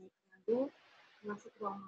naik lagu masuk ruang.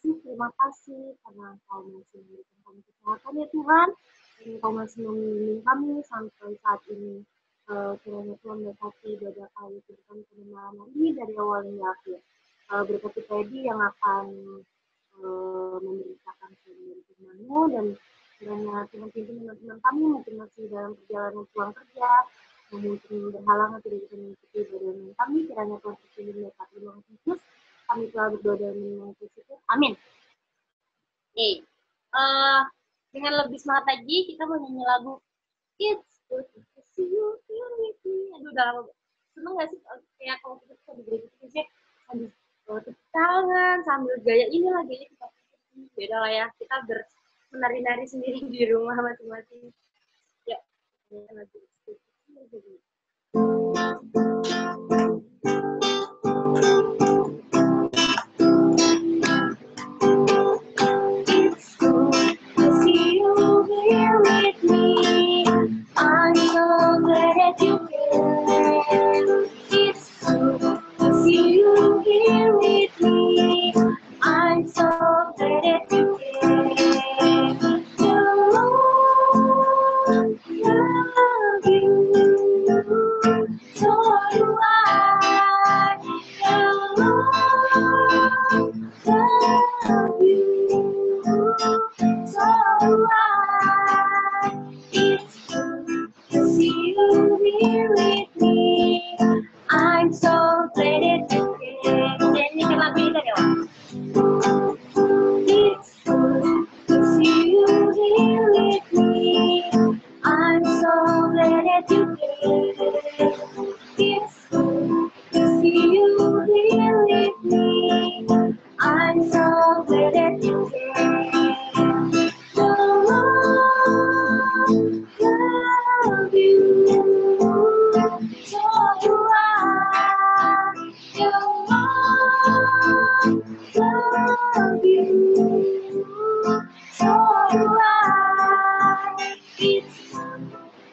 Terima kasih karena Engkau masih memberikan kami kesehatan ya Tuhan, dan Engkau masih membimbing kami sampai saat ini. Kiranya Tuhan berkati ibadah kami pada malam hari ini dari awal hingga akhir. Berkati Teddy yang akan memberitakan firman-Mu, dan kiranya Tuhan pimpin teman-teman kami mungkin masih dalam perjalanan pulang kerja, mungkin berhalangan tidak bisa mengikuti ibadah kami. Kiranya Tuhan pimpin mereka di dalam Yesus. Kami telah berdoa dan mengucap syukur. Amin. Dengan lebih semangat lagi, kita mau nyanyi lagu It's Good to See You Here With Me. Aduh, udah lama. Seneng gak sih kayak kalau kita bisa begitu sih sambil tepuk tangan, sambil gaya ini lah, gaya kita beda lah ya. Kita menari-nari sendiri di rumah masing-masing. Ya, lagu It's Good to See You Here With Me. I'm so love you, so do I. It's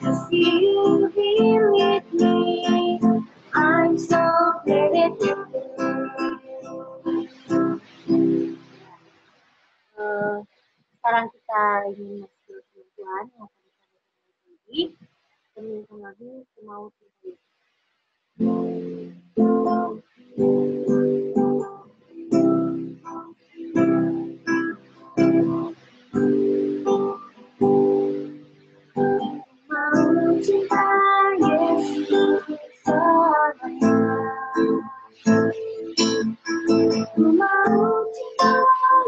cause you here with me. I'm so glad that sekarang kita ingin masuk ke Tuhan yang akan kita lagi. Temukan lagi mau kita. Mau cinta Yesus selamanya. Mau cinta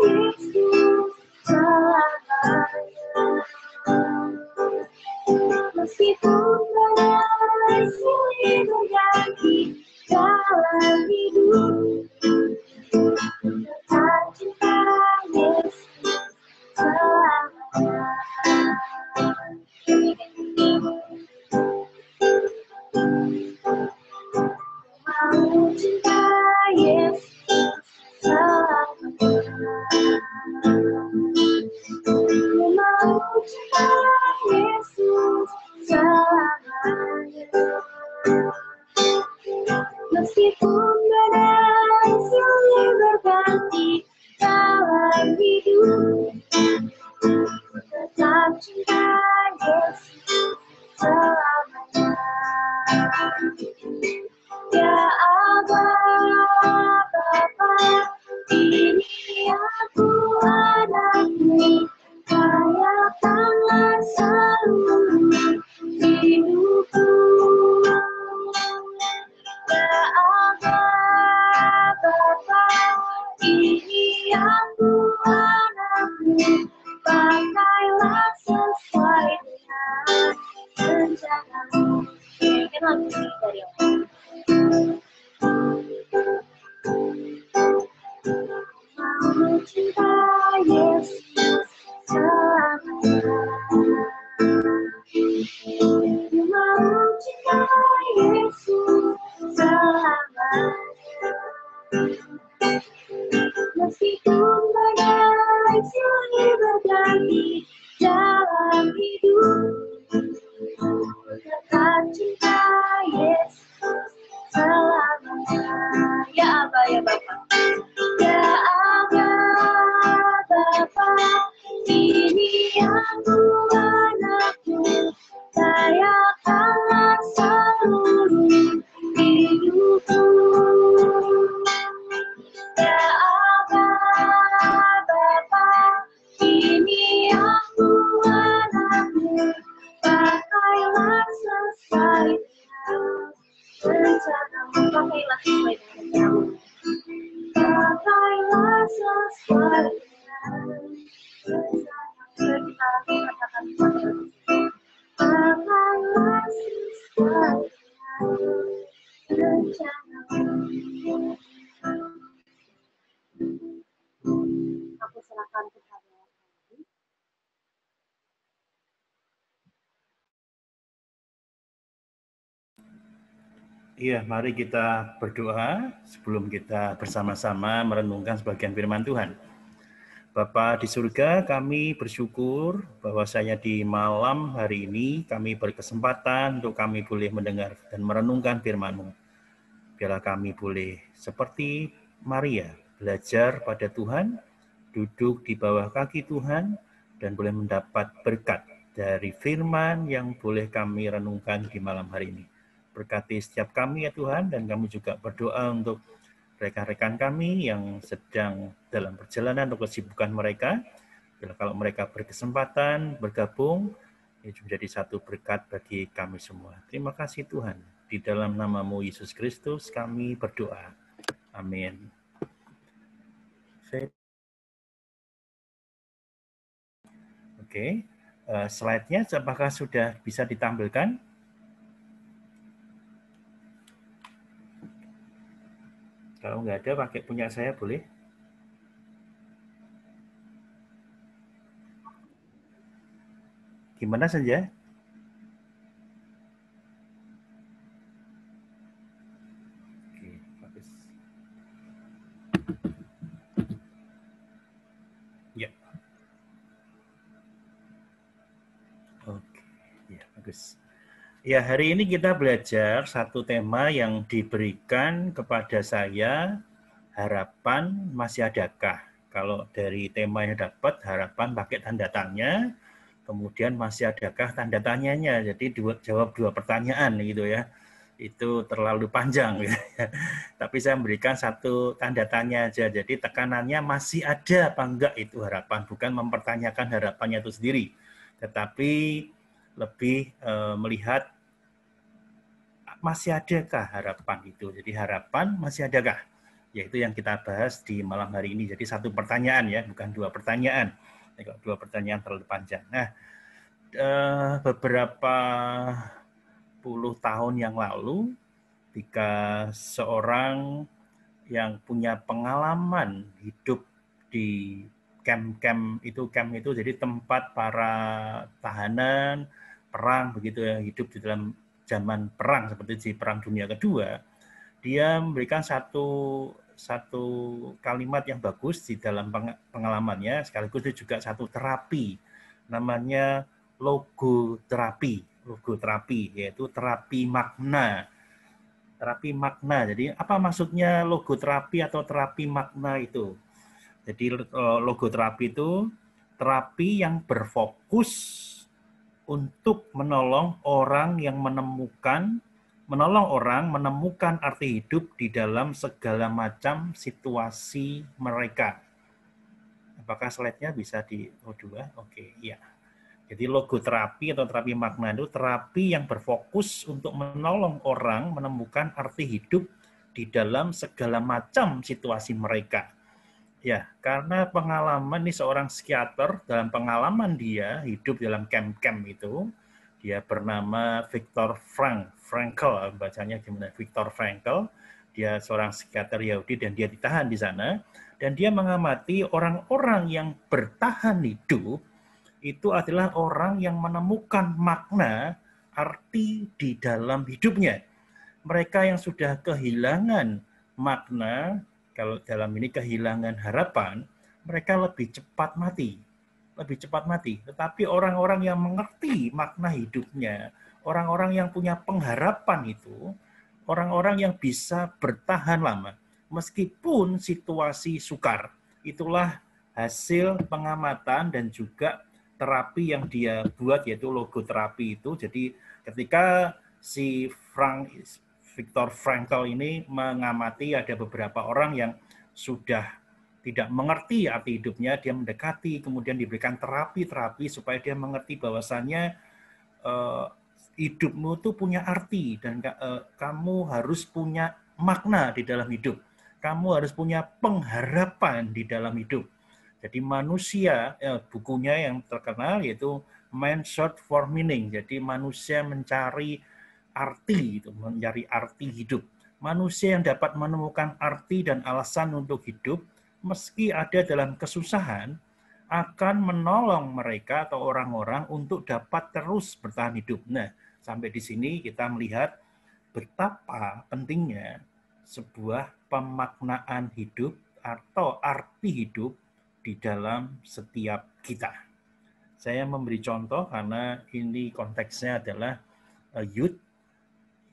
Yesus selamanya. Meskipun badai silih berganti dalam hidup, tetap cinta Yesus selamanya. Mau cinta Yesus selamanya. Mau cinta Yesus selamanya. Meskipun badai silih berganti dalam hidup, tetap cinta Yesus selamanya. Ya Allah Bapa, ini aku anakmu, rayakanlah seluruh hidupku. Ya Allah Bapa, ini aku anakmu, pakailah sesuai dengan rencanamu. Ini lagu ini dari Allah. Mau cinta Yesus selamanya. Mau cinta Yesus selamanya. Meskipun badai silih berganti dalam hidup, tetap cinta Yesus selamanya. Ya Aba, ya Bapa. Ya Aba, Bapa, ini aku anakmu, rayakanlah seluruh hidupku. Ya Aba, Bapa, ini aku anakmu, pakailah sesuai dengan rencanamu. Pakailah sesuai dengan rencanamu. Pakailah sesuai dengan rencanamu. Kita katakan pakailah sesuai dengan rencanamu. Aku serahkan kepada Tuhan. Iya, mari kita berdoa sebelum kita bersama-sama merenungkan sebagian firman Tuhan. Bapa di surga, kami bersyukur bahwasanya di malam hari ini kami berkesempatan untuk kami boleh mendengar dan merenungkan firman-Mu. Biarlah kami boleh seperti Maria, belajar pada Tuhan, duduk di bawah kaki Tuhan, dan boleh mendapat berkat dari firman yang boleh kami renungkan di malam hari ini. Berkati setiap kami ya Tuhan, dan kami juga berdoa untuk rekan-rekan kami yang sedang dalam perjalanan untuk kesibukan mereka. Kalau mereka berkesempatan bergabung, ini menjadi satu berkat bagi kami semua. Terima kasih Tuhan. Di dalam nama-Mu Yesus Kristus kami berdoa. Amin. Oke, slide-nya apakah sudah bisa ditampilkan? Kalau nggak ada, pakai punya saya boleh. Gimana saja? bagus. Ya. Oke, ya bagus. Ya, hari ini kita belajar satu tema yang diberikan kepada saya, harapan masih adakah? Kalau dari tema yang dapat, harapan pakai tanda tanya, kemudian masih adakah tanda tanyanya. Jadi jawab dua pertanyaan gitu ya. Itu terlalu panjang gitu ya. Tapi saya memberikan satu tanda tanya aja. Jadi tekanannya masih ada apa enggak itu harapan, bukan mempertanyakan harapannya itu sendiri. Tetapi lebih melihat masih adakah harapan itu. Jadi harapan masih adakah? Yaitu yang kita bahas di malam hari ini. Jadi satu pertanyaan ya, bukan dua pertanyaan. Kalau dua pertanyaan terlalu panjang. Nah, beberapa puluh tahun yang lalu, ketika seorang yang punya pengalaman hidup di camp itu jadi tempat para tahanan perang begitu ya, hidup di dalam zaman perang seperti di Perang Dunia Kedua, dia memberikan satu kalimat yang bagus di dalam pengalamannya, sekaligus itu juga satu terapi, namanya logoterapi, yaitu terapi makna. Terapi makna. Jadi apa maksudnya logoterapi atau terapi makna itu? Jadi logoterapi itu terapi yang berfokus untuk menolong orang menemukan arti hidup di dalam segala macam situasi mereka. Apakah slide-nya bisa di O2? Oke, iya. Jadi logoterapi atau terapi makna itu terapi yang berfokus untuk menolong orang menemukan arti hidup di dalam segala macam situasi mereka. Ya, karena pengalaman ini seorang psikiater, dalam pengalaman dia hidup dalam camp-camp itu, dia bernama Viktor Frankl, bacanya gimana? Viktor Frankl. Dia seorang psikiater Yahudi dan dia ditahan di sana, dan dia mengamati orang-orang yang bertahan hidup itu adalah orang yang menemukan makna, arti di dalam hidupnya. Mereka yang sudah kehilangan makna, kalau dalam ini kehilangan harapan, mereka lebih cepat mati. Tetapi orang-orang yang mengerti makna hidupnya, orang-orang yang punya pengharapan itu, orang-orang yang bisa bertahan lama, meskipun situasi sukar. Itulah hasil pengamatan dan juga terapi yang dia buat, yaitu logoterapi itu. Jadi ketika si Viktor Frankl ini mengamati ada beberapa orang yang sudah tidak mengerti arti hidupnya, dia mendekati, kemudian diberikan terapi supaya dia mengerti bahwasannya hidupmu itu punya arti dan kamu harus punya makna di dalam hidup. Kamu harus punya pengharapan di dalam hidup. Jadi manusia, bukunya yang terkenal yaitu Man Search for Meaning. Jadi manusia mencari arti, mencari arti hidup. Manusia yang dapat menemukan arti dan alasan untuk hidup, meski ada dalam kesusahan, akan menolong mereka atau orang-orang untuk dapat terus bertahan hidup. Nah, sampai di sini kita melihat betapa pentingnya sebuah pemaknaan hidup atau arti hidup di dalam setiap kita. Saya memberi contoh karena ini konteksnya adalah youth,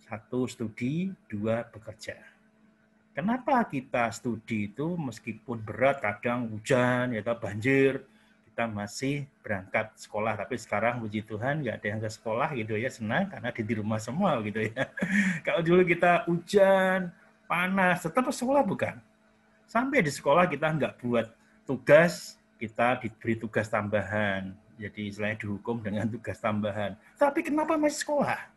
satu studi, dua bekerja. Kenapa kita studi itu meskipun berat, kadang hujan, ya banjir, kita masih berangkat sekolah. Tapi sekarang puji Tuhan nggak ada yang ke sekolah gitu ya, senang karena di rumah semua gitu ya. Kalau dulu kita hujan, panas, tetap ke sekolah bukan? Sampai di sekolah kita nggak buat tugas, kita diberi tugas tambahan. Jadi istilahnya dihukum dengan tugas tambahan. Tapi kenapa masih sekolah?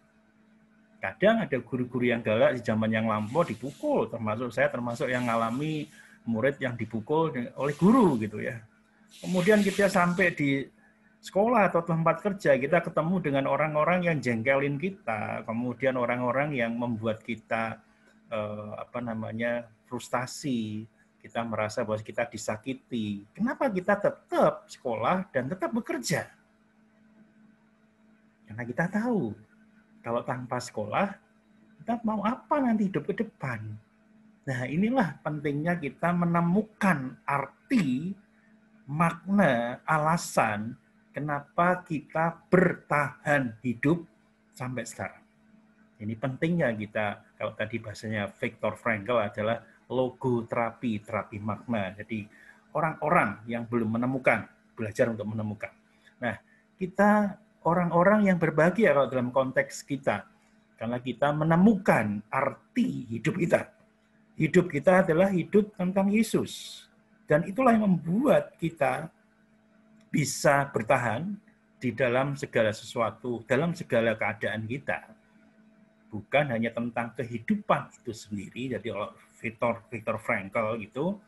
Kadang ada guru-guru yang galak di zaman yang lampau dipukul, termasuk yang mengalami murid yang dipukul oleh guru gitu ya. Kemudian kita sampai di sekolah atau tempat kerja, kita ketemu dengan orang-orang yang jengkelin kita, kemudian orang-orang yang membuat kita frustasi, kita merasa bahwa kita disakiti. Kenapa kita tetap sekolah dan tetap bekerja? Karena kita tahu kalau tanpa sekolah, kita mau apa nanti hidup ke depan? Nah, inilah pentingnya kita menemukan arti, makna, alasan kenapa kita bertahan hidup sampai sekarang. Ini pentingnya kita, kalau tadi bahasanya Viktor Frankl adalah logoterapi, terapi makna. Jadi orang-orang yang belum menemukan, belajar untuk menemukan. Nah, kita orang-orang yang berbahagia kalau dalam konteks kita, karena kita menemukan arti hidup kita. Hidup kita adalah hidup tentang Yesus. Dan itulah yang membuat kita bisa bertahan di dalam segala sesuatu, dalam segala keadaan kita. Bukan hanya tentang kehidupan itu sendiri. Jadi kalau Viktor Frankl itu,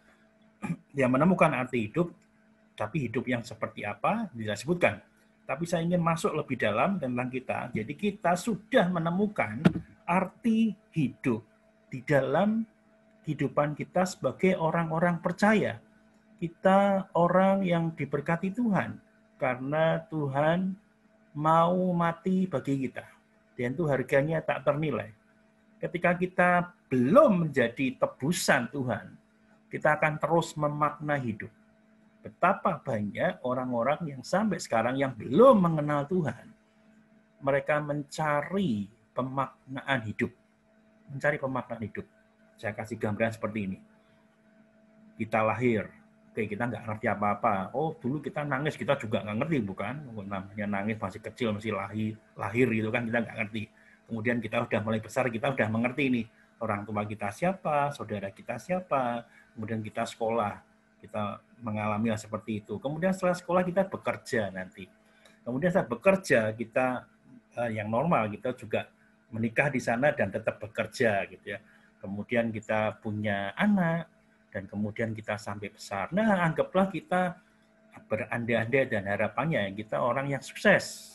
dia menemukan arti hidup, tapi hidup yang seperti apa tidak disebutkan. Tapi saya ingin masuk lebih dalam tentang kita. Jadi kita sudah menemukan arti hidup di dalam kehidupan kita sebagai orang-orang percaya. Kita orang yang diberkati Tuhan, karena Tuhan mau mati bagi kita. Dan itu harganya tak ternilai. Ketika kita belum menjadi tebusan Tuhan, kita akan terus memakna hidup. Betapa banyak orang-orang yang sampai sekarang yang belum mengenal Tuhan. Mereka mencari pemaknaan hidup. Mencari pemaknaan hidup. Saya kasih gambaran seperti ini. Kita lahir, oke, kita nggak ngerti apa-apa. Oh, dulu kita nangis, kita juga nggak ngerti, bukan? Namanya nangis masih kecil, masih lahir gitu kan, kita nggak ngerti. Kemudian kita udah mulai besar, kita udah mengerti nih, orang tua kita siapa, saudara kita siapa, kemudian kita sekolah, kita mengalami hal seperti itu. Kemudian setelah sekolah kita bekerja nanti. Kemudian saat bekerja, kita yang normal, kita juga menikah di sana dan tetap bekerja gitu ya. Kemudian kita punya anak, dan kemudian kita sampai besar. Nah, anggaplah kita berandai-andai dan harapannya kita orang yang sukses.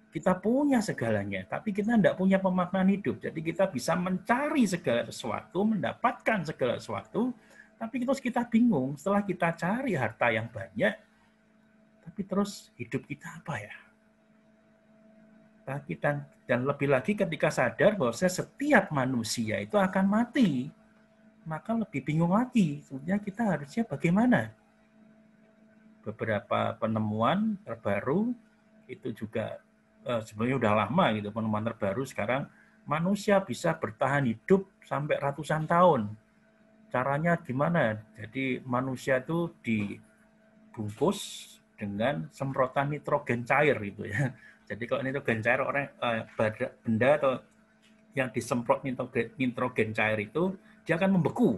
Kita punya segalanya, tapi kita tidak punya pemaknaan hidup. Jadi kita bisa mencari segala sesuatu, mendapatkan segala sesuatu, tapi terus kita bingung setelah kita cari harta yang banyak, tapi terus hidup kita apa ya? Dan lebih lagi ketika sadar bahwa setiap manusia itu akan mati, maka lebih bingung lagi. Sebenarnya kita harusnya bagaimana? Beberapa penemuan terbaru itu juga sebenarnya udah lama gitu, penemuan terbaru sekarang manusia bisa bertahan hidup sampai ratusan tahun. Caranya gimana? Jadi manusia itu dibungkus dengan semprotan nitrogen cair gitu ya. Jadi kalau nitrogen cair benda atau yang disemprot nitrogen cair itu dia akan membeku,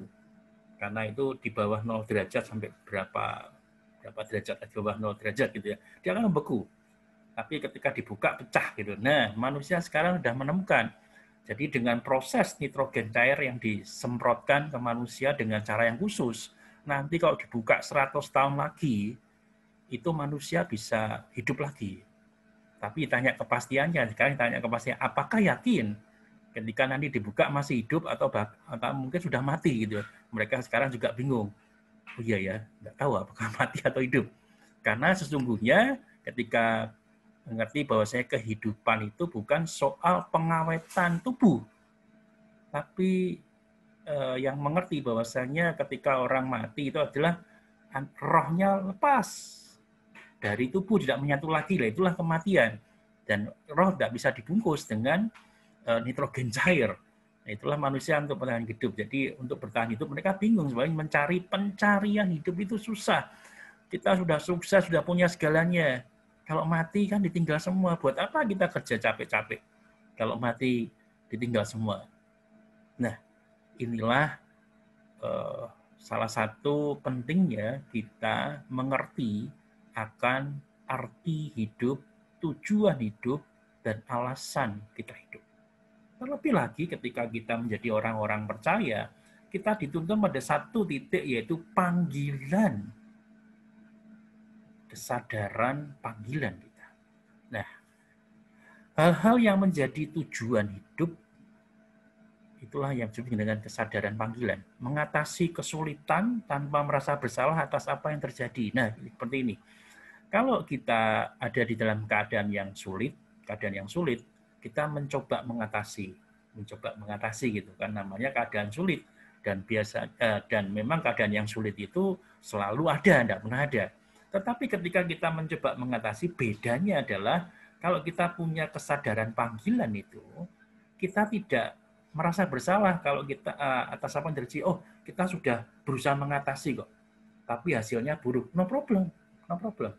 karena itu di bawah 0 derajat sampai berapa derajat di bawah 0 derajat gitu ya, dia akan membeku. Tapi ketika dibuka pecah gitu. Nah, manusia sekarang sudah menemukan. Jadi dengan proses nitrogen cair yang disemprotkan ke manusia dengan cara yang khusus, nanti kalau dibuka 100 tahun lagi, itu manusia bisa hidup lagi. Tapi tanya kepastiannya, sekarang tanya kepastian, apakah yakin ketika nanti dibuka masih hidup atau mungkin sudah mati gitu. Mereka sekarang juga bingung. Oh iya ya, nggak tahu apakah mati atau hidup. Karena sesungguhnya ketika mengerti bahwa kehidupan itu bukan soal pengawetan tubuh, tapi yang mengerti bahwasanya ketika orang mati itu adalah rohnya lepas dari tubuh, tidak menyatu lagi, lah itulah kematian. Dan roh tidak bisa dibungkus dengan nitrogen cair. Nah, itulah manusia untuk bertahan hidup. Jadi untuk bertahan hidup mereka bingung sebenarnya, mencari pencarian hidup itu susah. Kita sudah sukses, sudah punya segalanya. Kalau mati kan ditinggal semua. Buat apa kita kerja capek-capek? Kalau mati ditinggal semua. Nah, inilah salah satu pentingnya kita mengerti akan arti hidup, tujuan hidup, dan alasan kita hidup. Terlebih lagi ketika kita menjadi orang-orang percaya, kita dituntun pada satu titik, yaitu panggilan. Kesadaran panggilan kita. Nah, hal-hal yang menjadi tujuan hidup, itulah yang disebut dengan kesadaran panggilan. Mengatasi kesulitan tanpa merasa bersalah atas apa yang terjadi. Nah, seperti ini. Kalau kita ada di dalam keadaan yang sulit, kita mencoba mengatasi gitu kan, namanya keadaan sulit. dan memang keadaan yang sulit itu selalu ada, tidak pernah ada. Tetapi ketika kita mencoba mengatasi, bedanya adalah kalau kita punya kesadaran panggilan itu, kita tidak merasa bersalah kalau kita atas apa yang terjadi. Oh, kita sudah berusaha mengatasi kok, tapi hasilnya buruk. No problem, no problem.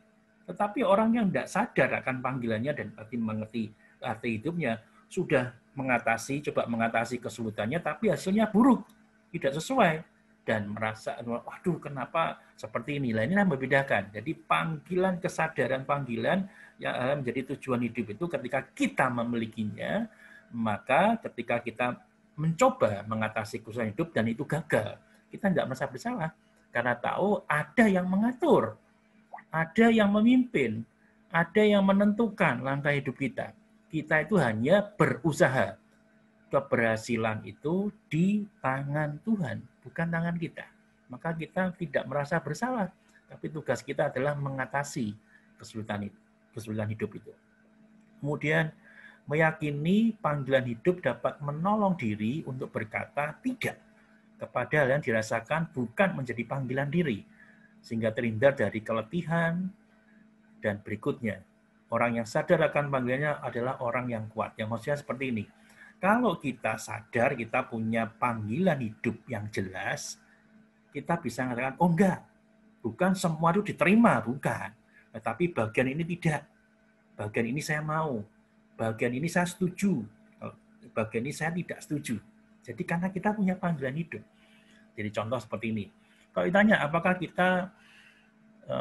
Tetapi orang yang tidak sadar akan panggilannya dan mengerti arti hidupnya, sudah coba mengatasi kesulitannya, tapi hasilnya buruk, tidak sesuai, dan merasa, waduh kenapa seperti ini. Lah inilah membedakan. Jadi panggilan, kesadaran panggilan yang menjadi tujuan hidup itu ketika kita memilikinya, maka ketika kita mencoba mengatasi kesulitan hidup dan itu gagal, kita tidak merasa bersalah. Karena tahu ada yang mengatur, ada yang memimpin, ada yang menentukan langkah hidup kita. Kita itu hanya berusaha. Keberhasilan itu di tangan Tuhan, bukan tangan kita. Maka kita tidak merasa bersalah, tapi tugas kita adalah mengatasi kesulitan hidup itu. Kemudian meyakini panggilan hidup dapat menolong diri untuk berkata tidak kepada hal yang dirasakan bukan menjadi panggilan diri, sehingga terhindar dari keletihan. Dan berikutnya, orang yang sadar akan panggilannya adalah orang yang kuat. Yang maksudnya seperti ini, kalau kita sadar kita punya panggilan hidup yang jelas, kita bisa mengatakan, oh enggak, bukan semua itu diterima, bukan. Tetapi bagian ini tidak. Bagian ini saya mau. Bagian ini saya setuju. Bagian ini saya tidak setuju. Jadi karena kita punya panggilan hidup. Jadi contoh seperti ini. Kalau ditanya apakah kita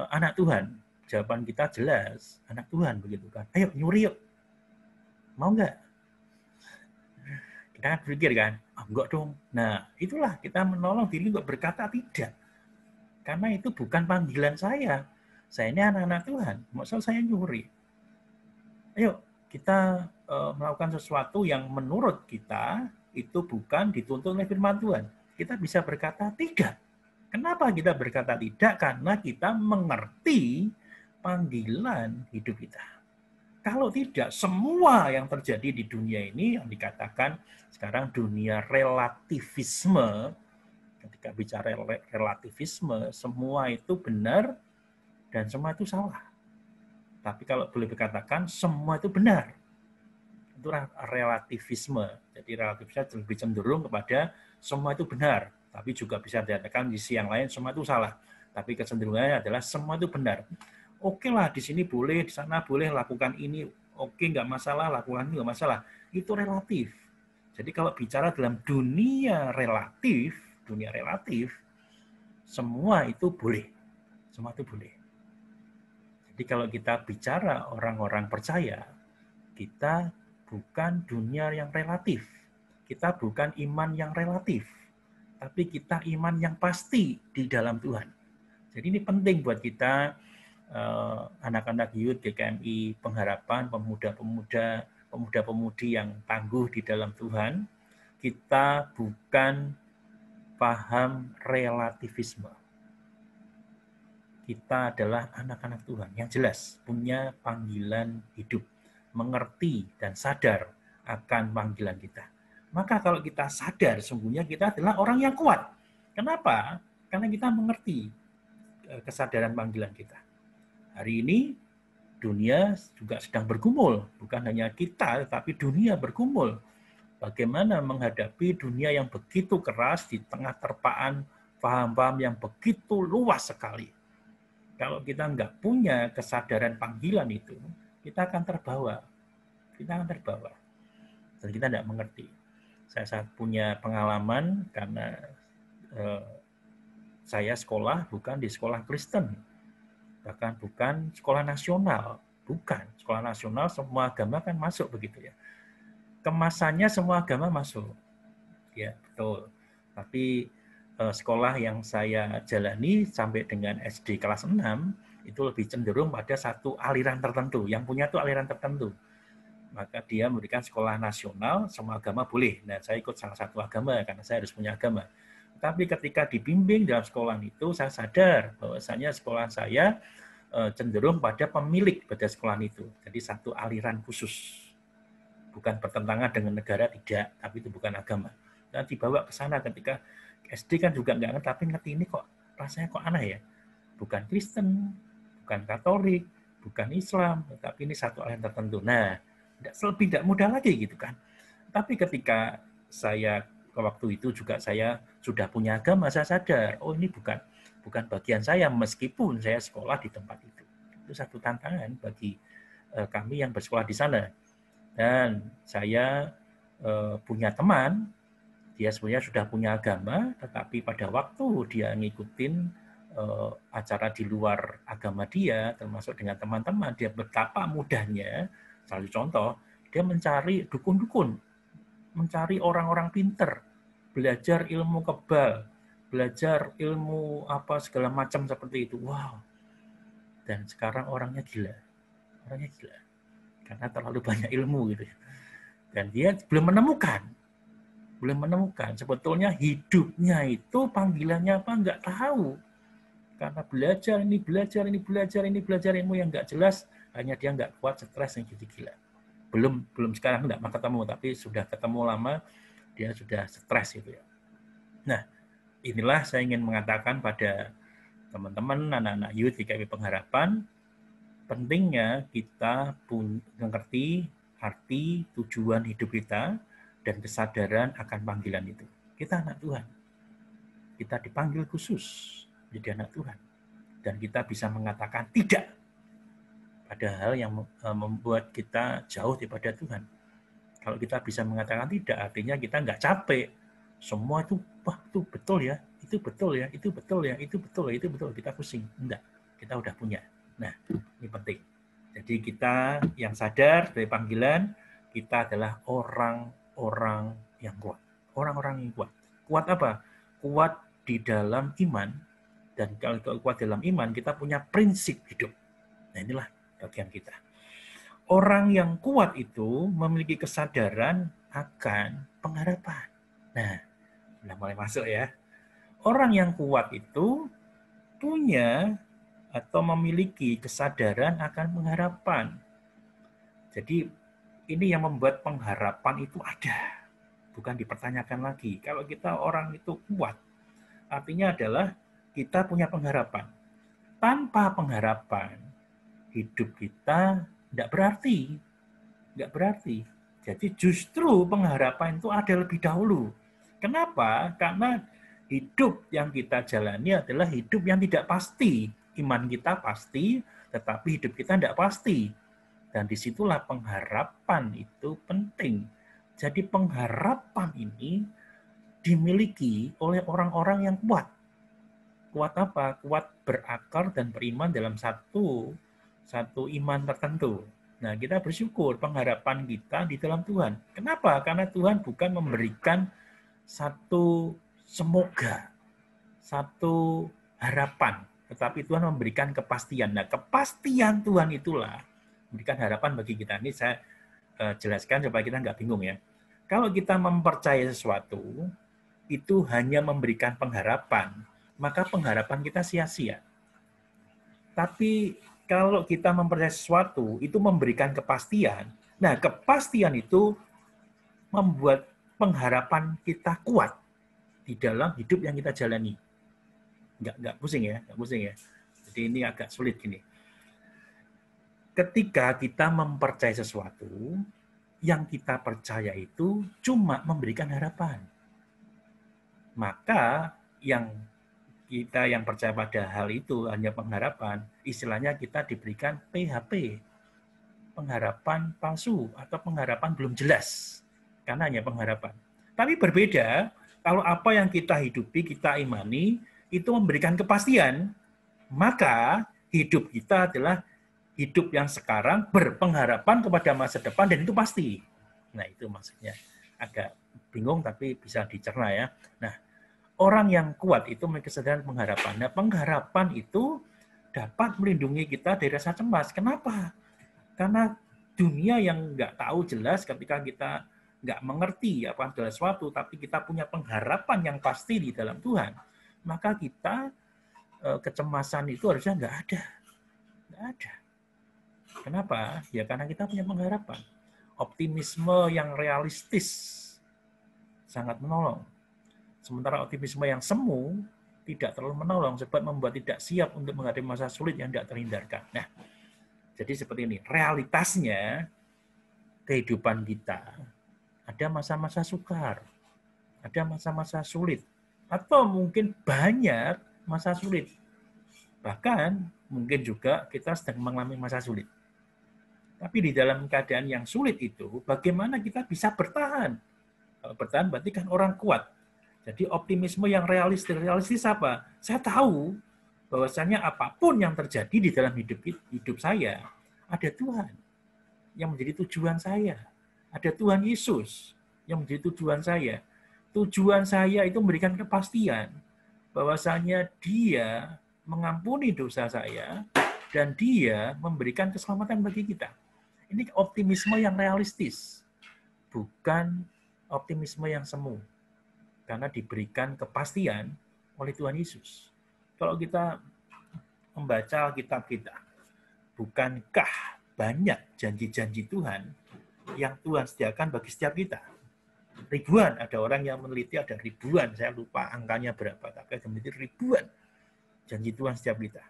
anak Tuhan, jawaban kita jelas, anak Tuhan begitu kan. Ayo nyuri yuk. Mau enggak? Kita kan berpikir kan, enggak dong. Nah, itulah kita menolong diri untuk berkata tidak. Karena itu bukan panggilan saya. Saya ini anak-anak Tuhan. Maksud saya nyuri. Ayo, kita melakukan sesuatu yang menurut kita itu bukan dituntut oleh firman Tuhan. Kita bisa berkata tidak. Kenapa kita berkata tidak? Karena kita mengerti panggilan hidup kita. Kalau tidak, semua yang terjadi di dunia ini yang dikatakan sekarang dunia relativisme, ketika bicara relativisme, semua itu benar dan semua itu salah. Tapi kalau boleh dikatakan, semua itu benar. Itu relativisme. Jadi relativisme lebih cenderung kepada semua itu benar. Tapi juga bisa dikatakan di sisi yang lain, semua itu salah. Tapi kecenderungannya adalah semua itu benar. Oke lah, di sini boleh, di sana boleh, lakukan ini, oke, nggak masalah, lakukan ini nggak masalah. Itu relatif. Jadi kalau bicara dalam dunia relatif, semua itu boleh. Semua itu boleh. Jadi kalau kita bicara orang-orang percaya, kita bukan dunia yang relatif. Kita bukan iman yang relatif. Tapi kita iman yang pasti di dalam Tuhan. Jadi ini penting buat kita, anak-anak youth GKMI Pengharapan, pemuda-pemudi yang tangguh di dalam Tuhan, kita bukan paham relativisme. Kita adalah anak-anak Tuhan yang jelas punya panggilan hidup, mengerti dan sadar akan panggilan kita. Maka kalau kita sadar, sungguhnya kita adalah orang yang kuat. Kenapa? Karena kita mengerti kesadaran panggilan kita. Hari ini dunia juga sedang bergumul, bukan hanya kita, tetapi dunia bergumul. Bagaimana menghadapi dunia yang begitu keras di tengah terpaan paham-paham yang begitu luas sekali. Kalau kita nggak punya kesadaran panggilan itu, kita akan terbawa. Dan kita tidak mengerti. Saya punya pengalaman karena saya sekolah bukan di sekolah Kristen. Bahkan bukan sekolah nasional, bukan sekolah nasional semua agama kan masuk begitu ya. Kemasannya semua agama masuk, ya betul. Tapi sekolah yang saya jalani sampai dengan SD kelas 6 itu lebih cenderung pada satu aliran tertentu, yang punya tuh aliran tertentu. Maka dia memberikan sekolah nasional, semua agama boleh. Nah saya ikut salah satu agama karena saya harus punya agama. Tapi ketika dibimbing dalam sekolah itu, saya sadar bahwasanya sekolah saya cenderung pada pemilik pada sekolah itu. Jadi satu aliran khusus. Bukan bertentangan dengan negara, tidak. Tapi itu bukan agama. Dan dibawa ke sana ketika SD kan juga nggak ngerti, tapi ngerti ini kok rasanya kok aneh ya. Bukan Kristen, bukan Katolik, bukan Islam, tapi ini satu aliran tertentu. Nah, lebih tidak mudah lagi gitu kan. Tapi ketika saya ke waktu itu juga saya sudah punya agama, saya sadar, oh ini bukan bagian saya meskipun saya sekolah di tempat itu. Itu satu tantangan bagi kami yang bersekolah di sana. Dan saya punya teman, dia sebenarnya sudah punya agama, tetapi pada waktu dia ngikutin acara di luar agama dia, termasuk dengan teman-teman, dia betapa mudahnya, selalu contoh, dia mencari dukun-dukun, mencari orang-orang pinter, belajar ilmu kebal, belajar ilmu apa segala macam seperti itu. Wow. Dan sekarang orangnya gila. Karena terlalu banyak ilmu gitu. Dan dia belum menemukan sebetulnya hidupnya itu panggilannya apa nggak tahu, karena belajar ilmu yang nggak jelas, hanya dia nggak kuat, stres yang jadi gila. Belum sekarang nggak mau ketemu, tapi sudah ketemu lama dia sudah stres gitu ya. Nah, inilah saya ingin mengatakan pada teman-teman anak-anak youth GKIP Pengharapan, pentingnya kita pun mengerti arti tujuan hidup kita dan kesadaran akan panggilan itu. Kita anak Tuhan. Kita dipanggil khusus menjadi anak Tuhan. Dan kita bisa mengatakan tidak pada hal yang membuat kita jauh daripada Tuhan. Kalau kita bisa mengatakan tidak, artinya kita nggak capek. Semua itu, wah itu betul ya, itu betul ya, itu betul ya, itu betul ya, itu betul. Kita pusing. Enggak, kita udah punya. Nah, ini penting. Jadi kita yang sadar dari panggilan, kita adalah orang-orang yang kuat. Orang-orang yang kuat. Kuat apa? Kuat di dalam iman. Dan kalau kuat dalam iman, kita punya prinsip hidup. Nah, inilah bagian kita. Orang yang kuat itu memiliki kesadaran akan pengharapan. Nah, udah mulai masuk ya. Orang yang kuat itu punya atau memiliki kesadaran akan pengharapan. Jadi ini yang membuat pengharapan itu ada. Bukan dipertanyakan lagi. Kalau kita orang itu kuat, artinya adalah kita punya pengharapan. Tanpa pengharapan, hidup kita tidak berarti. Nggak berarti. Jadi justru pengharapan itu ada lebih dahulu. Kenapa? Karena hidup yang kita jalani adalah hidup yang tidak pasti. Iman kita pasti, tetapi hidup kita tidak pasti. Dan disitulah pengharapan itu penting. Jadi pengharapan ini dimiliki oleh orang-orang yang kuat. Kuat apa? Kuat berakar dan beriman dalam satu iman tertentu. Nah, kita bersyukur pengharapan kita di dalam Tuhan. Kenapa? Karena Tuhan bukan memberikan satu semoga, satu harapan, tetapi Tuhan memberikan kepastian. Nah, kepastian Tuhan itulah memberikan harapan bagi kita. Ini saya jelaskan supaya kita nggak bingung ya. Kalau kita mempercayai sesuatu, itu hanya memberikan pengharapan, maka pengharapan kita sia-sia. Tapi kalau kita mempercayai sesuatu, itu memberikan kepastian. Nah, kepastian itu membuat pengharapan kita kuat di dalam hidup yang kita jalani. Nggak pusing ya, nggak pusing ya. Jadi ini agak sulit gini. Ketika kita mempercayai sesuatu, yang kita percaya itu cuma memberikan harapan. Maka kita yang percaya pada hal itu hanya pengharapan, istilahnya kita diberikan PHP, pengharapan palsu atau pengharapan belum jelas, karena hanya pengharapan. Tapi berbeda kalau apa yang kita hidupi, kita imani, itu memberikan kepastian, maka hidup kita adalah hidup yang sekarang berpengharapan kepada masa depan, dan itu pasti. Nah, itu maksudnya. Agak bingung tapi bisa dicerna ya. Nah, orang yang kuat itu memiliki kesadaran pengharapan. Nah, pengharapan itu dapat melindungi kita dari rasa cemas. Kenapa? Karena dunia yang nggak tahu jelas, ketika kita nggak mengerti apa adalah sesuatu, tapi kita punya pengharapan yang pasti di dalam Tuhan, maka kita kecemasan itu harusnya nggak ada. Nggak ada. Kenapa? Ya karena kita punya pengharapan. Optimisme yang realistis. sangat menolong. Sementara optimisme yang semu tidak terlalu menolong sebab membuat tidak siap untuk menghadapi masa sulit yang tidak terhindarkan. Nah, jadi seperti ini, realitasnya kehidupan kita ada masa-masa sukar, ada masa-masa sulit, atau mungkin banyak masa sulit. Bahkan mungkin juga kita sedang mengalami masa sulit. Tapi di dalam keadaan yang sulit itu, bagaimana kita bisa bertahan? Kalau bertahan berarti kan orang kuat. Jadi optimisme yang realistis apa? Saya tahu bahwasanya apapun yang terjadi di dalam hidup saya, ada Tuhan yang menjadi tujuan saya. Ada Tuhan Yesus yang menjadi tujuan saya. Tujuan saya itu memberikan kepastian bahwasanya Dia mengampuni dosa saya dan Dia memberikan keselamatan bagi kita. Ini optimisme yang realistis, bukan optimisme yang semu. Karena diberikan kepastian oleh Tuhan Yesus. Kalau kita membaca kitab kita, bukankah banyak janji-janji Tuhan yang Tuhan sediakan bagi setiap kita? Ribuan, ada orang yang meneliti ada ribuan, saya lupa angkanya berapa, tapi ada ribuan janji Tuhan setiap kita.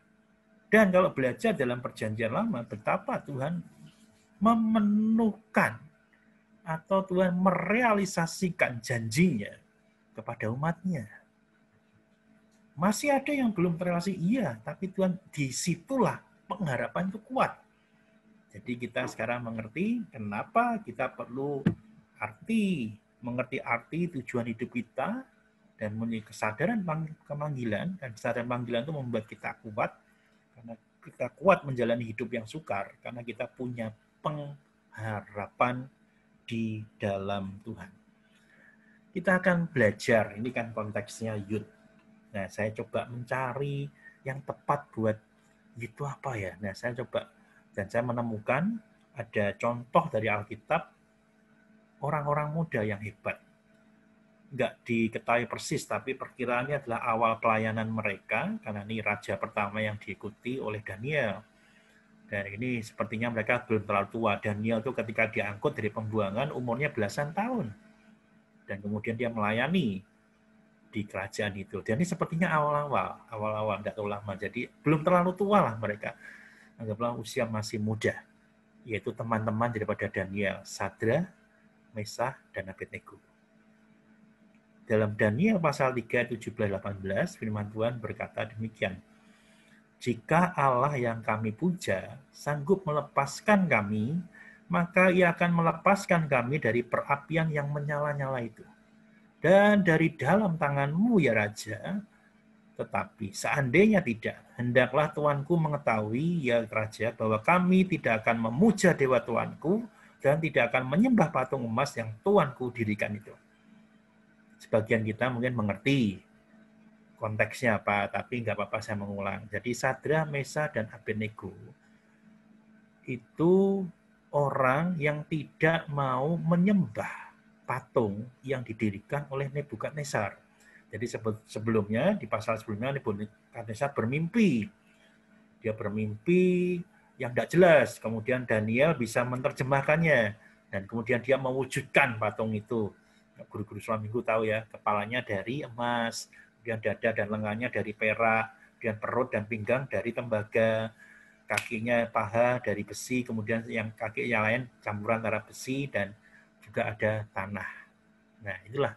Dan kalau belajar dalam perjanjian lama, betapa Tuhan memenuhkan atau Tuhan merealisasikan janjinya kepada umatnya. Masih ada yang belum terrealisasi, iya, tapi Tuhan disitulah pengharapan itu kuat. Jadi kita sekarang mengerti kenapa kita perlu mengerti arti tujuan hidup kita dan memiliki kesadaran panggilan, dan kesadaran panggilan itu membuat kita kuat, karena kita kuat menjalani hidup yang sukar, karena kita punya pengharapan di dalam Tuhan. Kita akan belajar, ini kan konteksnya youth. Nah, saya coba mencari yang tepat buat itu apa ya. Nah, saya coba, dan saya menemukan ada contoh dari Alkitab, orang-orang muda yang hebat. Nggak diketahui persis, tapi perkiraannya adalah awal pelayanan mereka, karena ini raja pertama yang diikuti oleh Daniel. Dan ini sepertinya mereka belum terlalu tua. Daniel itu ketika diangkut dari pembuangan umurnya belasan tahun. Dan kemudian dia melayani di kerajaan itu. Dan ini sepertinya awal-awal, nggak terlalu lama. Jadi belum terlalu tua lah mereka. Anggaplah usia masih muda. Yaitu teman-teman daripada Daniel, Sadra, Mesah, dan Abednego. Dalam Daniel pasal 3, 17-18, firman Tuhan berkata demikian. Jika Allah yang kami puja sanggup melepaskan kami, maka Ia akan melepaskan kami dari perapian yang menyala-nyala itu. Dan dari dalam tanganmu, ya Raja, tetapi seandainya tidak, hendaklah Tuanku mengetahui, ya Raja, bahwa kami tidak akan memuja Dewa Tuanku dan tidak akan menyembah patung emas yang Tuanku dirikan itu. Sebagian kita mungkin mengerti konteksnya apa, tapi nggak apa-apa saya mengulang. Jadi Sadra, Mesah, dan Abednego itu orang yang tidak mau menyembah patung yang didirikan oleh Nebukadnezar. Jadi sebelumnya, di pasal sebelumnya, Nebukadnezar bermimpi. Dia bermimpi yang tidak jelas. Kemudian Daniel bisa menerjemahkannya. Dan kemudian dia mewujudkan patung itu. Guru-guru Islam Minggu tahu ya, kepalanya dari emas, kemudian dada dan lengannya dari perak, kemudian perut dan pinggang dari tembaga, kakinya paha dari besi, kemudian yang kaki yang lain campuran antara besi dan juga ada tanah. Nah, itulah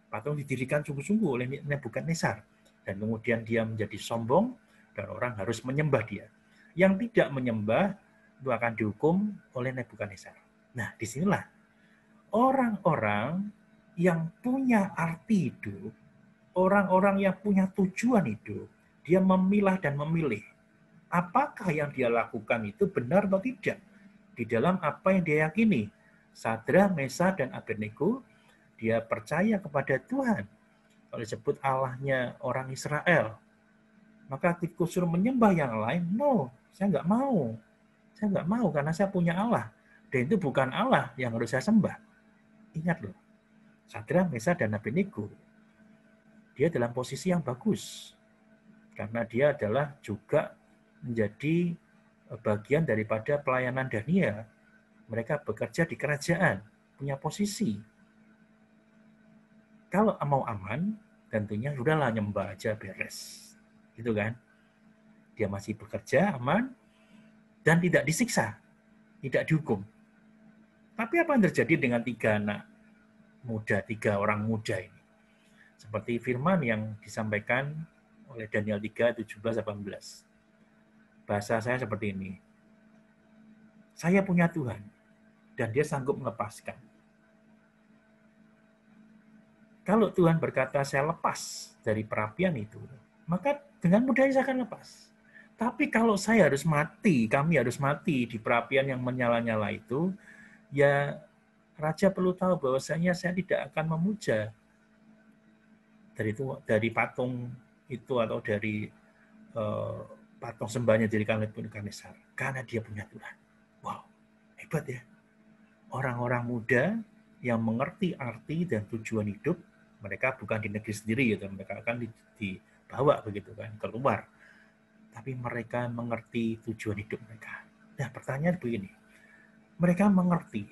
patung didirikan sungguh-sungguh oleh Nebukadnezar. Dan kemudian dia menjadi sombong dan orang harus menyembah dia. Yang tidak menyembah itu akan dihukum oleh Nebukadnezar. Nah, disinilah orang-orang yang punya arti hidup, orang-orang yang punya tujuan hidup, dia memilah dan memilih. Apakah yang dia lakukan itu benar atau tidak? Di dalam apa yang dia yakini. Sadra, Mesah, dan Abednego, dia percaya kepada Tuhan. Kalau disebut Allahnya orang Israel, maka ketika suruh menyembah yang lain, no, saya nggak mau. Saya nggak mau karena saya punya Allah. Dan itu bukan Allah yang harus saya sembah. Ingat loh, Sadra, Mesah, dan Abednego, dia dalam posisi yang bagus. Karena dia adalah juga menjadi bagian daripada pelayanan Daniel. Mereka bekerja di kerajaan, punya posisi. Kalau mau aman, tentunya sudahlah nyembah aja beres. Gitu kan? Dia masih bekerja, aman, dan tidak disiksa, tidak dihukum. Tapi apa yang terjadi dengan 3 anak muda, 3 orang muda ini? Seperti firman yang disampaikan oleh Daniel 3, 17-18. Bahasa saya seperti ini. Saya punya Tuhan, dan dia sanggup melepaskan. Kalau Tuhan berkata, saya lepas dari perapian itu, maka dengan mudahnya saya akan lepas. Tapi kalau saya harus mati, kami harus mati di perapian yang menyala-nyala itu, ya Raja perlu tahu bahwasanya saya tidak akan memuja dari patung itu atau dari patung sembahnya dari Nebukadnezar, karena dia punya Tuhan. Wow, hebat ya. Orang-orang muda yang mengerti arti dan tujuan hidup, mereka bukan di negeri sendiri gitu, mereka akan dibawa begitu kan keluar. Tapi mereka mengerti tujuan hidup mereka. Nah, pertanyaan begini. Mereka mengerti.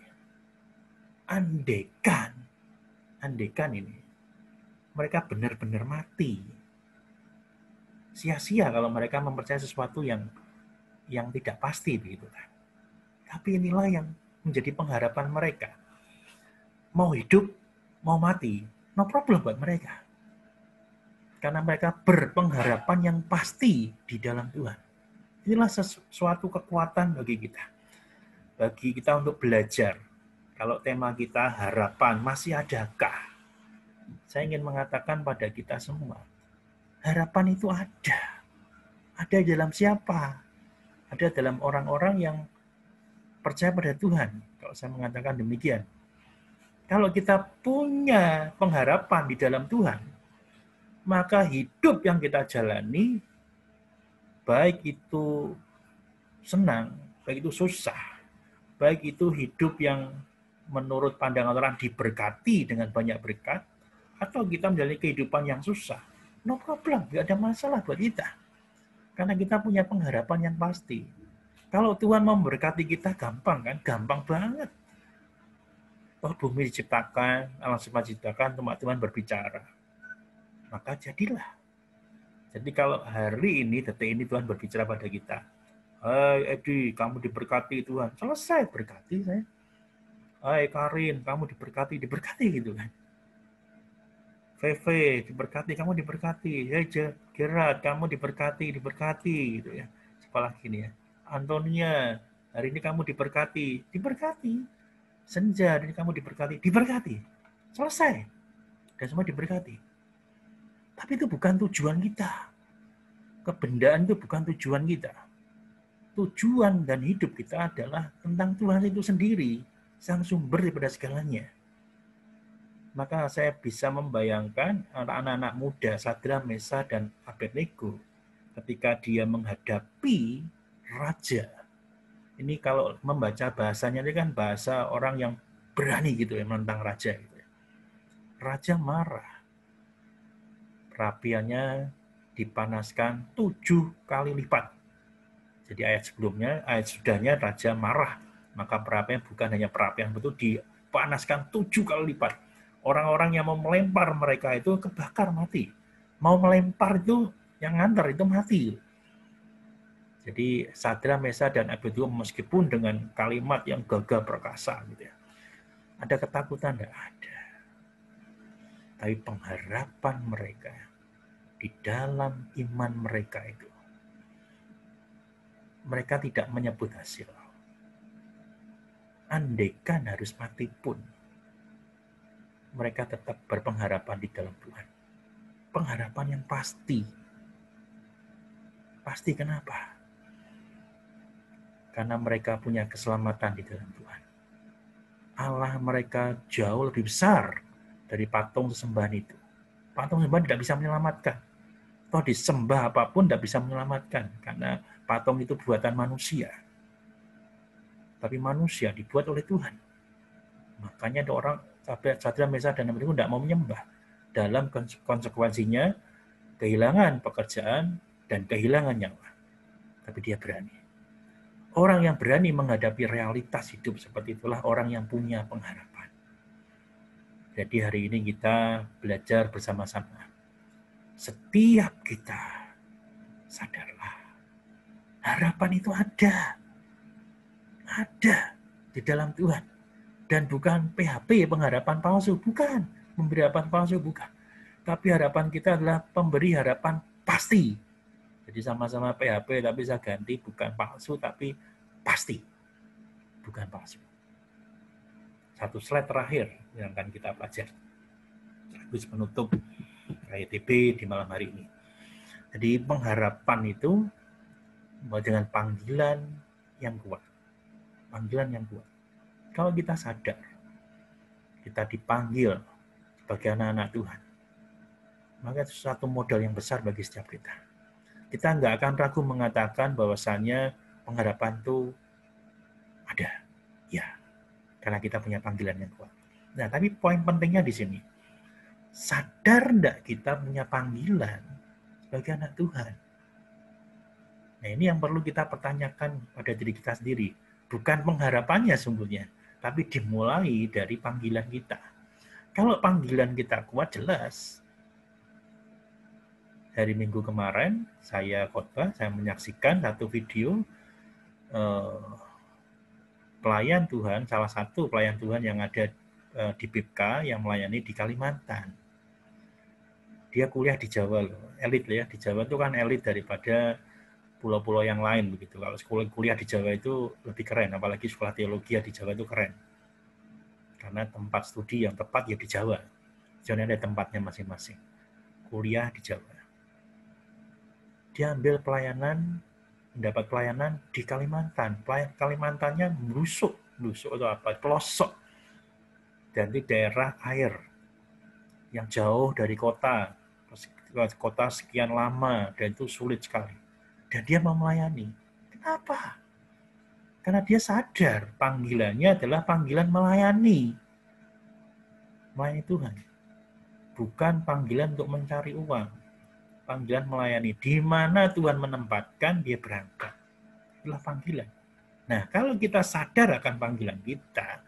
Andekan ini mereka benar-benar mati. Sia-sia kalau mereka mempercayai sesuatu yang tidak pasti begitu kan. Tapi inilah yang menjadi pengharapan mereka. Mau hidup, mau mati, no problem buat mereka. Karena mereka berpengharapan yang pasti di dalam Tuhan. Inilah sesuatu kekuatan bagi kita. Bagi kita untuk belajar. Kalau tema kita harapan, masih adakah? Saya ingin mengatakan pada kita semua, harapan itu ada. Ada dalam siapa? Ada dalam orang-orang yang percaya pada Tuhan. Kalau saya mengatakan demikian. Kalau kita punya pengharapan di dalam Tuhan, maka hidup yang kita jalani, baik itu senang, baik itu susah, baik itu hidup yang menurut pandangan orang diberkati dengan banyak berkat, atau kita menjalani kehidupan yang susah, no problem, nggak ada masalah buat kita. Karena kita punya pengharapan yang pasti. Kalau Tuhan memberkati kita gampang kan? Gampang banget. Oh, bumi diciptakan, alam semesta diciptakan, Tuhan berbicara. Maka jadilah. Jadi kalau hari ini, detik ini Tuhan berbicara pada kita. Hai Edi, kamu diberkati Tuhan. Selesai, berkati saya. Hai Karin, kamu diberkati gitu kan. Veve, diberkati, kamu diberkati. Hai Gerard, kamu diberkati gitu ya. Apalagi nih ya. Antonia, hari ini kamu diberkati. Senja, hari ini kamu diberkati. Selesai. Dan semua diberkati. Tapi itu bukan tujuan kita. Kebendaan itu bukan tujuan kita. Tujuan dan hidup kita adalah tentang Tuhan itu sendiri, sang sumber daripada segalanya. Maka saya bisa membayangkan anak-anak muda Sadra, Mesa, dan Abednego ketika dia menghadapi raja. Ini kalau membaca bahasanya ini kan bahasa orang yang berani gitu ya, menentang raja. Gitu. Raja marah. Perapiannya dipanaskan 7 kali lipat. Jadi ayat sebelumnya, ayat sudahnya raja marah. Maka perapian bukan hanya perapian, betul dipanaskan 7 kali lipat. Orang-orang yang mau melempar mereka itu kebakar mati. Mau melempar itu, yang ngantar itu mati. Jadi Sadra, Mesa, dan Abednego meskipun dengan kalimat yang gagah perkasa, gitu ya, ada ketakutan? Tidak ada. Tapi pengharapan mereka di dalam iman mereka itu, mereka tidak menyebut hasil. Andaikan harus mati pun, mereka tetap berpengharapan di dalam Tuhan. Pengharapan yang pasti. Pasti kenapa? Karena mereka punya keselamatan di dalam Tuhan. Allah mereka jauh lebih besar dari patung sesembahan itu. Patung sesembahan tidak bisa menyelamatkan. Atau disembah apapun tidak bisa menyelamatkan. Karena patung itu buatan manusia. Tapi manusia dibuat oleh Tuhan. Makanya ada orang Sadra, Mesa, dan Abednego tidak mau menyembah. Dalam konsekuensinya, kehilangan pekerjaan dan kehilangan nyawa. Tapi dia berani. Orang yang berani menghadapi realitas hidup seperti itulah orang yang punya pengharapan. Jadi hari ini kita belajar bersama-sama. Setiap kita sadarlah, harapan itu ada di dalam Tuhan. Dan bukan PHP, pengharapan palsu, bukan. Memberi harapan palsu, bukan. Tapi harapan kita adalah pemberi harapan pasti. Jadi sama-sama PHP, tapi saya ganti bukan palsu, tapi pasti. Bukan palsu. Satu slide terakhir yang akan kita pelajari. Habis penutup KITB di malam hari ini. Jadi pengharapan itu dengan panggilan yang kuat. Panggilan yang kuat. Kalau kita sadar, kita dipanggil sebagai anak-anak Tuhan, maka itu satu modal yang besar bagi setiap kita. Kita nggak akan ragu mengatakan bahwasannya pengharapan itu ada. Ya, karena kita punya panggilan yang kuat. Nah, tapi poin pentingnya di sini. Sadar enggak kita punya panggilan sebagai anak Tuhan? Nah, ini yang perlu kita pertanyakan pada diri kita sendiri. Bukan pengharapannya sungguhnya, tapi dimulai dari panggilan kita. Kalau panggilan kita kuat, jelas. Hari Minggu kemarin, saya khotbah, saya menyaksikan satu video pelayan Tuhan, salah satu pelayan Tuhan yang ada di BIPK yang melayani di Kalimantan. Dia kuliah di Jawa loh, elit ya. Di Jawa itu kan elit daripada pulau-pulau yang lain begitu. Kalau sekolah kuliah di Jawa itu lebih keren, apalagi sekolah teologi di Jawa itu keren. Karena tempat studi yang tepat ya di Jawa. Jadi ada tempatnya masing-masing. Kuliah di Jawa. Dia ambil pelayanan, mendapat pelayanan di Kalimantan. Kalimantannya busuk atau apa, pelosok. Dan di daerah air yang jauh dari kota sekian lama, dan itu sulit sekali. Dan dia mau melayani. Kenapa? Karena dia sadar panggilannya adalah panggilan melayani. Melayani Tuhan. Bukan panggilan untuk mencari uang. Panggilan melayani. Di mana Tuhan menempatkan, dia berangkat. Itulah panggilan. Nah, kalau kita sadar akan panggilan kita,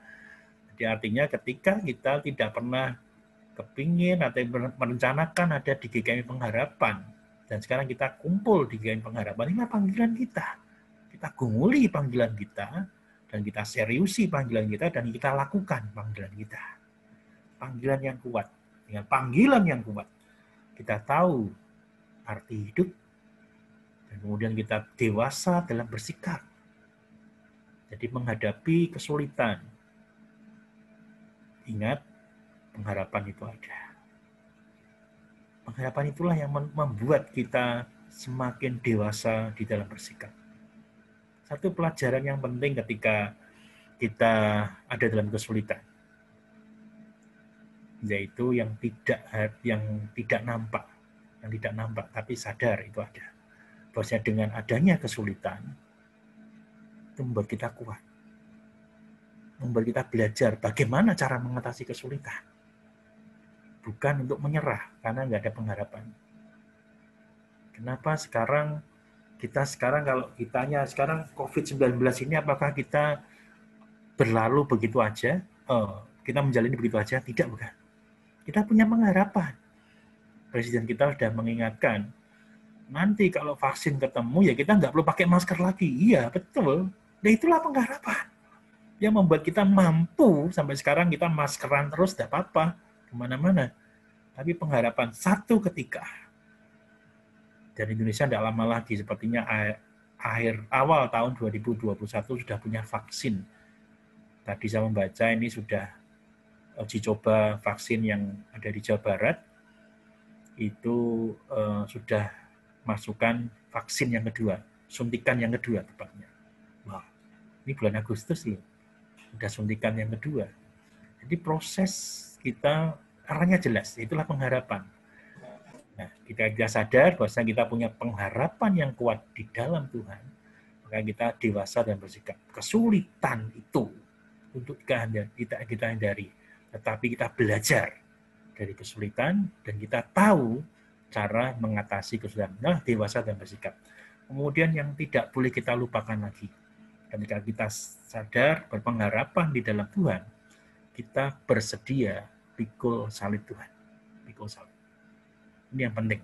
jadi artinya ketika kita tidak pernah kepingin atau merencanakan ada di GKMI Pengharapan, dan sekarang kita kumpul di GKMI Pengharapan, inilah panggilan kita. Kita gumuli panggilan kita, dan kita seriusi panggilan kita, dan kita lakukan panggilan kita. Panggilan yang kuat. Dengan panggilan yang kuat, kita tahu arti hidup, dan kemudian kita dewasa dalam bersikap. Jadi menghadapi kesulitan. Ingat, pengharapan itu ada. Pengharapan itulah yang membuat kita semakin dewasa di dalam bersikap. Satu pelajaran yang penting ketika kita ada dalam kesulitan, yaitu yang tidak nampak, tapi sadar itu ada. Bahwasanya dengan adanya kesulitan itu membuat kita kuat, membuat kita belajar bagaimana cara mengatasi kesulitan. Bukan untuk menyerah, karena nggak ada pengharapan. Kenapa sekarang kalau kitanya sekarang COVID-19 ini, apakah kita berlalu begitu aja? Kita menjalani begitu aja? Tidak, bukan. Kita punya pengharapan. Presiden kita sudah mengingatkan, nanti kalau vaksin ketemu, ya kita nggak perlu pakai masker lagi. Iya, betul. Dan itulah pengharapan. Yang membuat kita mampu, sampai sekarang kita maskeran terus, tidak apa-apa. Kemana-mana. Tapi pengharapan satu ketika, dan Indonesia tidak lama lagi, sepertinya awal tahun 2021 sudah punya vaksin. Tadi saya membaca ini sudah uji coba vaksin yang ada di Jawa Barat, itu sudah masukkan vaksin yang kedua, suntikan yang kedua tepatnya. Wah, ini bulan Agustus loh, sudah suntikan yang kedua. Jadi proses kita arahnya jelas, itulah pengharapan. Nah, kita sadar bahwa kita punya pengharapan yang kuat di dalam Tuhan, maka kita dewasa dan bersikap. Kesulitan itu untuk kita hindari, tetapi kita belajar dari kesulitan dan kita tahu cara mengatasi kesulitan. Nah, dewasa dan bersikap. Kemudian yang tidak boleh kita lupakan lagi, ketika kita sadar berpengharapan di dalam Tuhan, kita bersedia pikul salib Tuhan. Pikul salib. Ini yang penting.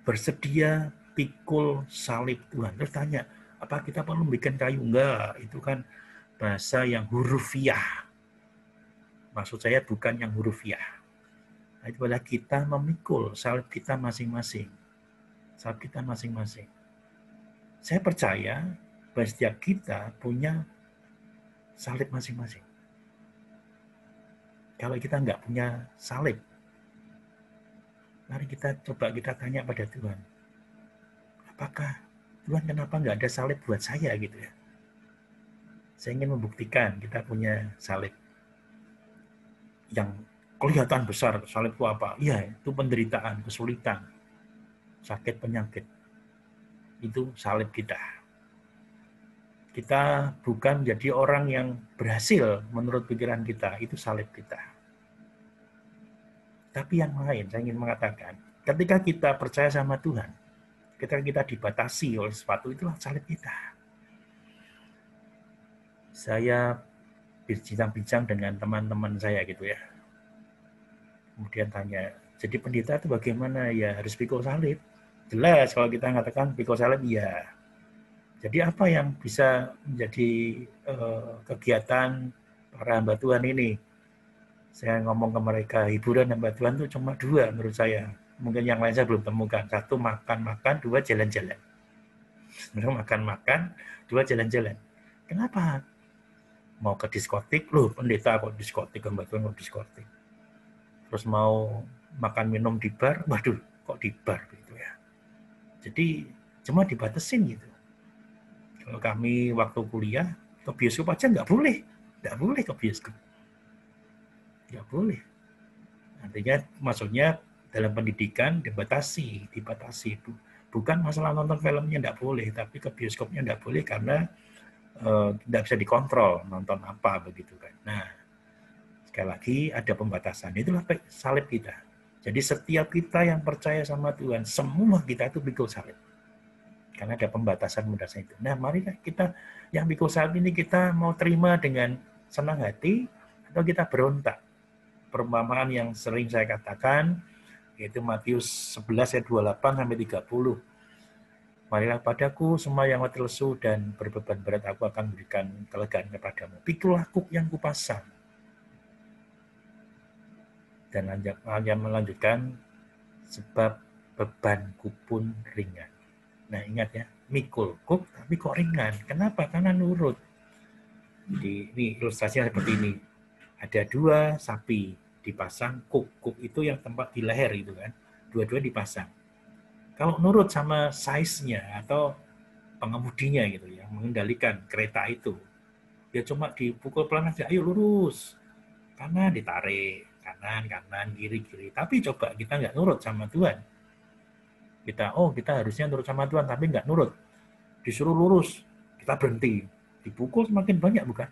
Bersedia pikul salib Tuhan. Terus tanya, apa kita perlu bikin kayu? Enggak, itu kan bahasa yang hurufiah. Maksud saya bukan yang hurufiah. Itu adalah kita memikul salib kita masing-masing. Salib kita masing-masing. Saya percaya bahwa setiap kita punya salib masing-masing. Kalau kita nggak punya salib, mari kita coba kita tanya pada Tuhan. Apakah Tuhan kenapa nggak ada salib buat saya gitu ya? Saya ingin membuktikan kita punya salib yang kelihatan besar. Salib itu apa? Iya, itu penderitaan, kesulitan, sakit, penyakit. Itu salib kita. Kita bukan jadi orang yang berhasil menurut pikiran kita, itu salib kita. Tapi yang lain, saya ingin mengatakan, ketika kita percaya sama Tuhan, ketika kita dibatasi oleh sesuatu, itulah salib kita. Saya bincang-bincang dengan teman-teman saya gitu ya. Kemudian tanya, jadi pendeta itu bagaimana? Ya harus pikul salib. Jelas kalau kita mengatakan pikul salib, ya. Jadi apa yang bisa menjadi kegiatan para hamba Tuhan ini? Saya ngomong ke mereka, hiburan hamba Tuhan itu cuma dua menurut saya. Mungkin yang lain saya belum temukan. Satu makan-makan, dua jalan-jalan. Makan-makan, dua jalan-jalan. Kenapa? Mau ke diskotik, loh pendeta kok diskotik, hamba Tuhan kok diskotik. Terus mau makan minum di bar, waduh kok di bar gitu ya. Jadi cuma dibatasin gitu. Kalau kami waktu kuliah, ke bioskop aja nggak boleh ke bioskop. Nggak boleh. Artinya, maksudnya dalam pendidikan dibatasi. Bukan masalah nonton filmnya nggak boleh, tapi ke bioskopnya nggak boleh karena tidak bisa dikontrol nonton apa begitu kan. Nah, sekali lagi ada pembatasan. Itulah salib kita. Jadi setiap kita yang percaya sama Tuhan, semua kita itu pikul salib. Karena ada pembatasan itu. Nah, mari kita yang pikul salib ini kita mau terima dengan senang hati atau kita berontak. Perumpamaan yang sering saya katakan yaitu Matius 11 ayat 28 sampai 30. Marilah padaku semua yang letih lesu dan berbeban berat, aku akan berikan kelegaan kepadamu. Pikulah kuk yang kupasang. Dan melanjutkan sebab bebanku pun ringan. Nah, ingat ya, mikul kuk tapi kok ringan. Kenapa? Karena nurut. Jadi ini ilustrasinya seperti ini. Ada dua sapi dipasang kuk. Kuk itu yang tempat di leher itu kan. Dua-dua dipasang. Kalau nurut sama size-nya atau pengemudinya gitu yang mengendalikan kereta itu, dia cuma dipukul pelan aja, ayo lurus. Kanan ditarik, kanan, kiri. Tapi coba kita nggak nurut sama Tuhan. Kita harusnya nurut sama Tuhan, tapi nggak nurut. Disuruh lurus, kita berhenti. Dipukul semakin banyak, bukan?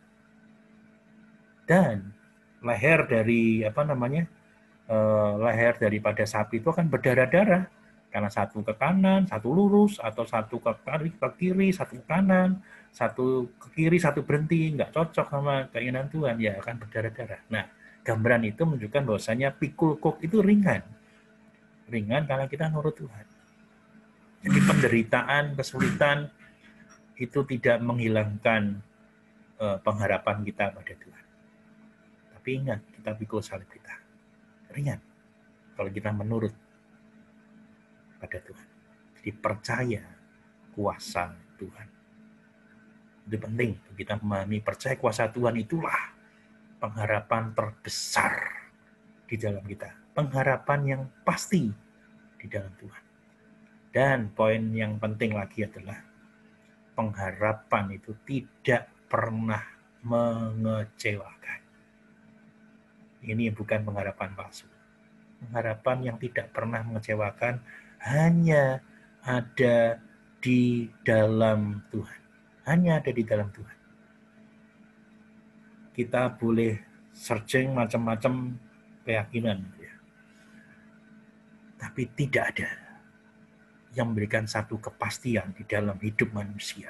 Dan leher dari leher daripada sapi itu akan berdarah-darah. Karena satu ke kanan, satu lurus, atau satu ke kiri, satu ke kanan, satu ke kiri, satu berhenti. Nggak cocok sama keinginan Tuhan, ya akan berdarah-darah. Nah, gambaran itu menunjukkan bahwasanya pikul kuk itu ringan. Ringan karena kita nurut Tuhan. Jadi penderitaan, kesulitan itu tidak menghilangkan pengharapan kita pada Tuhan. Tapi ingat, kita pikul salib kita. Ringan kalau kita menurut pada Tuhan. Jadi percaya kuasa Tuhan. Itu penting kita memahami percaya kuasa Tuhan itulah pengharapan terbesar di dalam kita. Pengharapan yang pasti di dalam Tuhan. Dan poin yang penting lagi adalah pengharapan itu tidak pernah mengecewakan. Ini bukan pengharapan palsu. Pengharapan yang tidak pernah mengecewakan hanya ada di dalam Tuhan. Hanya ada di dalam Tuhan. Kita boleh searching macam-macam keyakinan. Tapi tidak ada yang memberikan satu kepastian di dalam hidup manusia.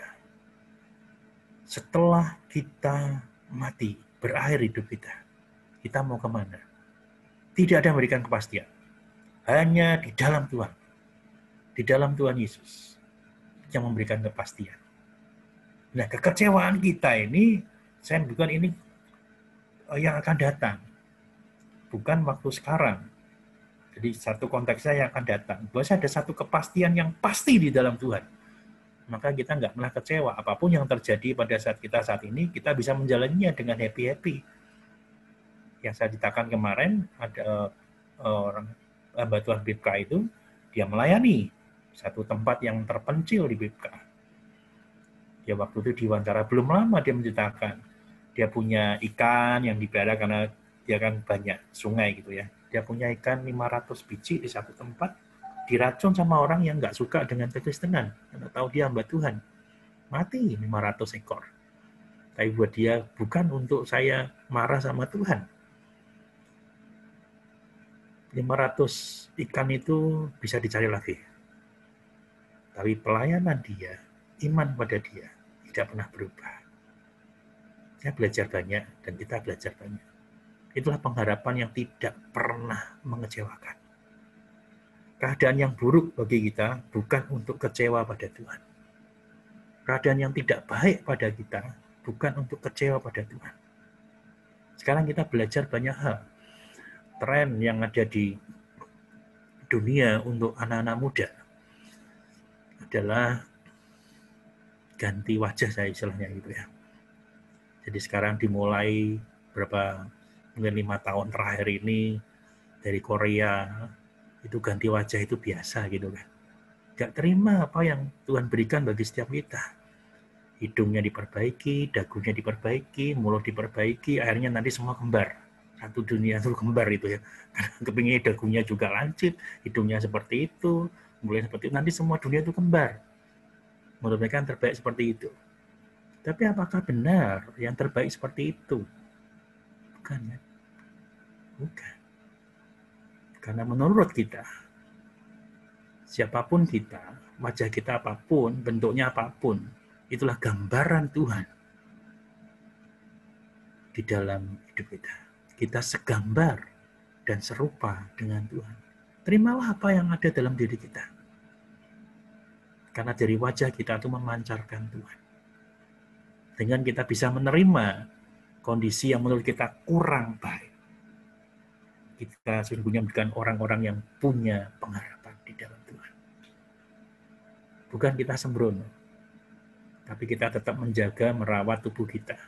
Setelah kita mati, berakhir hidup kita mau kemana? Tidak ada yang memberikan kepastian. Hanya di dalam Tuhan. Di dalam Tuhan Yesus yang memberikan kepastian. Nah, kekecewaan kita ini, saya bukan ini yang akan datang. Bukan waktu sekarang. Jadi satu konteksnya yang akan datang. Bahwa ada satu kepastian yang pasti di dalam Tuhan. Maka kita nggak pernah kecewa. Apapun yang terjadi pada saat kita saat ini, kita bisa menjalaninya dengan happy-happy. Yang saya ceritakan kemarin, ada orang hamba Tuhan BIPKA itu, dia melayani satu tempat yang terpencil di BIPKA. Dia waktu itu diwawancara, belum lama dia menceritakan. Dia punya ikan yang dipelihara karena dia kan banyak sungai gitu ya. Dia punya ikan 500 biji di satu tempat, diracun sama orang yang nggak suka dengan kekristenan. Karena tahu dia hamba Tuhan. Mati 500 ekor. Tapi buat dia, bukan untuk saya marah sama Tuhan. 500 ikan itu bisa dicari lagi. Tapi pelayanan dia, iman pada dia, tidak pernah berubah. Saya belajar banyak, dan kita belajar banyak. Itulah pengharapan yang tidak pernah mengecewakan. Keadaan yang buruk bagi kita bukan untuk kecewa pada Tuhan. Keadaan yang tidak baik pada kita bukan untuk kecewa pada Tuhan. Sekarang kita belajar banyak hal. Tren yang ada di dunia untuk anak-anak muda adalah ganti wajah, saya istilahnya gitu ya. Jadi sekarang dimulai mungkin 5 tahun terakhir ini dari Korea, itu ganti wajah itu biasa gitu kan. Gak terima apa yang Tuhan berikan bagi setiap kita. Hidungnya diperbaiki, dagunya diperbaiki, mulut diperbaiki, akhirnya nanti semua kembar. Satu dunia itu kembar itu ya. Karena kepingin dagunya juga lancip, hidungnya seperti itu, mulutnya seperti itu, nanti semua dunia itu kembar. Menurut mereka yang terbaik seperti itu. Tapi apakah benar yang terbaik seperti itu? Bukan ya? Bukan. Karena menurut kita, siapapun kita, wajah kita apapun, bentuknya apapun, itulah gambaran Tuhan di dalam hidup kita. Kita segambar dan serupa dengan Tuhan. Terimalah apa yang ada dalam diri kita. Karena dari wajah kita itu memancarkan Tuhan. Dengan kita bisa menerima kondisi yang menurut kita kurang baik. Kita sesungguhnya bukan orang-orang yang punya pengharapan di dalam Tuhan. Bukan kita sembrono. Tapi kita tetap menjaga, merawat tubuh kita.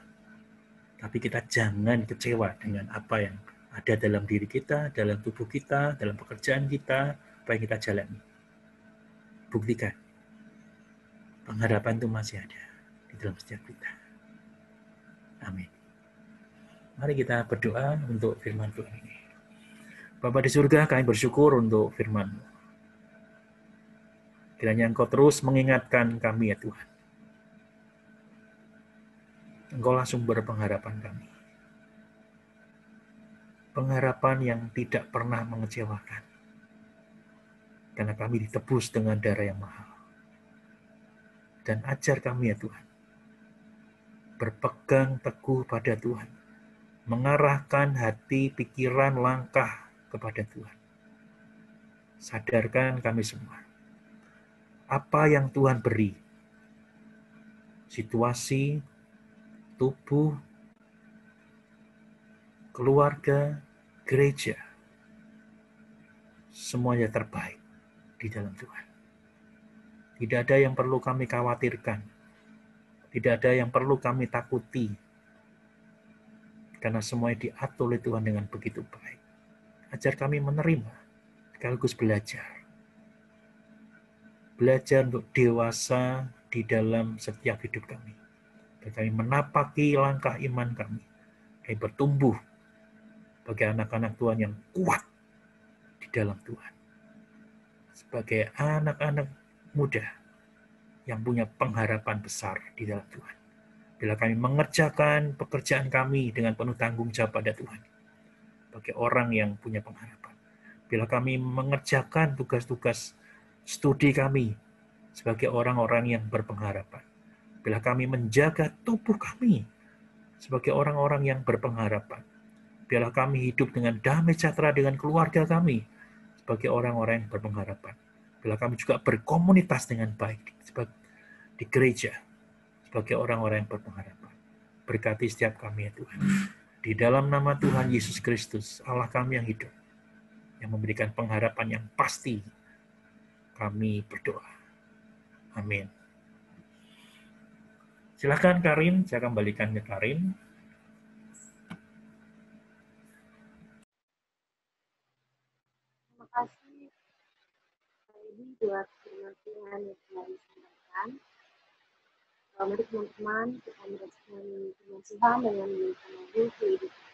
Tapi kita jangan kecewa dengan apa yang ada dalam diri kita, dalam tubuh kita, dalam pekerjaan kita, apa yang kita jalani. Buktikan. Pengharapan itu masih ada di dalam setiap kita. Amin. Mari kita berdoa untuk firman Tuhan ini. Bapa di surga, kami bersyukur untuk firman-Mu. Kiranya Engkau terus mengingatkan kami ya Tuhan. Engkaulah sumber pengharapan kami. Pengharapan yang tidak pernah mengecewakan. Karena kami ditebus dengan darah yang mahal. Dan ajar kami ya Tuhan. Berpegang teguh pada Tuhan. Mengarahkan hati, pikiran, langkah kepada Tuhan. Sadarkan kami semua. Apa yang Tuhan beri. Situasi, tubuh, keluarga, gereja, semuanya terbaik di dalam Tuhan. Tidak ada yang perlu kami khawatirkan. Tidak ada yang perlu kami takuti. Karena semuanya diatur oleh Tuhan dengan begitu baik. Ajar kami menerima, sekaligus belajar. Belajar untuk dewasa di dalam setiap hidup kami. Dan kami menapaki langkah iman kami. Kami bertumbuh sebagai anak-anak Tuhan yang kuat di dalam Tuhan. Sebagai anak-anak muda yang punya pengharapan besar di dalam Tuhan. Bila kami mengerjakan pekerjaan kami dengan penuh tanggung jawab pada Tuhan. Sebagai orang yang punya pengharapan. Bila kami mengerjakan tugas-tugas studi kami sebagai orang-orang yang berpengharapan. Bila kami menjaga tubuh kami sebagai orang-orang yang berpengharapan. Biarlah kami hidup dengan damai sejahtera dengan keluarga kami sebagai orang-orang yang berpengharapan. Biarlah kami juga berkomunitas dengan baik di gereja sebagai orang-orang yang berpengharapan. Berkati setiap kami ya Tuhan. Di dalam nama Tuhan Yesus Kristus, Allah kami yang hidup, yang memberikan pengharapan yang pasti, kami berdoa. Amin. Silakan Karin, saya kembalikan ke Karin. Terima kasih ini buat firman Tuhan yang telah disampaikan. Mari teman-teman kita merespon firman Tuhan dengan menyanyikan lagu kehidupan.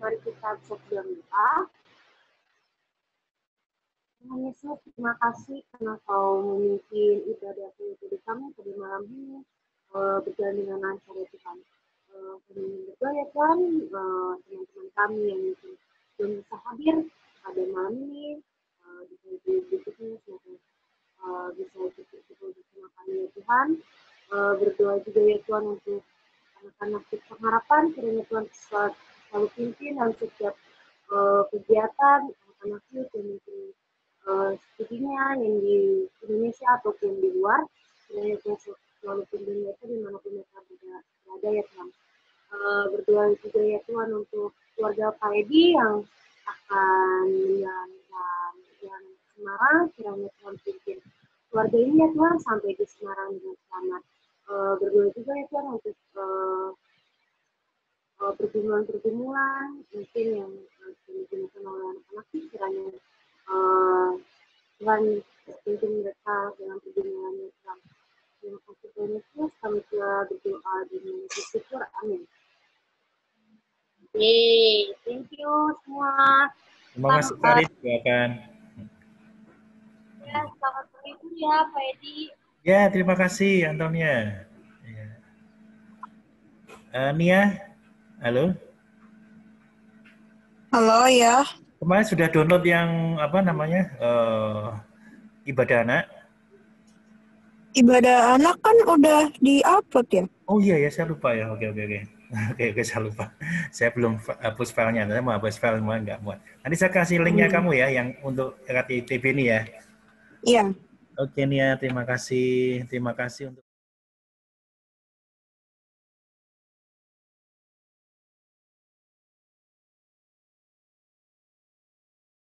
Mari kita berdoa. Tuhan Yesus, terima kasih karena Kau memimpin ibadah di kami pada malam ini berjalan dengan lancar ya Tuhan. Kami berdoa ya Tuhan, teman-teman kami yang mungkin belum bisa hadir pada malam ini, di berikutnya semoga bisa ikut bersama kami ya Tuhan. Berdoa juga ya Tuhan untuk anak-anak pengharapan, kiranya Tuhan selalu pimpin dalam setiap kegiatan anak-anak yang mungkin studinya yang di Indonesia ataupun di luar, kiranya Tuhan selalu pimpin mereka dimanapun mereka berada ya Tuhan. Berdoa juga ya Tuhan untuk keluarga Pak Edi yang akan menjalankan jalan Semarang, kiranya Tuhan pimpin keluarga ini ya Tuhan sampai di Semarang dengan selamat. Berdoa juga ya Tuhan untuk pertemuan-pertemuan mungkin yang digunakan oleh anak-anak, kiranya Tuhan pimpin mereka dalam pertemuan yang terima kasih banyak Yesus, kami telah berdoa dengan bersyukur, amin. Yeay, thank you semua. Terima kasih Karin, silakan. Ya, selamat sore ya Pak Edi. Ya, terima kasih Antonia. Ya. Nia, halo. Halo ya. Kemarin sudah download yang apa namanya ibadah anak? Ibadah anak kan udah di-upload ya? Oh iya ya, saya lupa ya. Oke. Oke, saya lupa. Saya belum hapus filenya. Saya mau hapus file, nggak muat. Nanti saya kasih linknya kamu ya, yang untuk RTITB ini ya. Iya. Oke Nia, terima kasih. Terima kasih untuk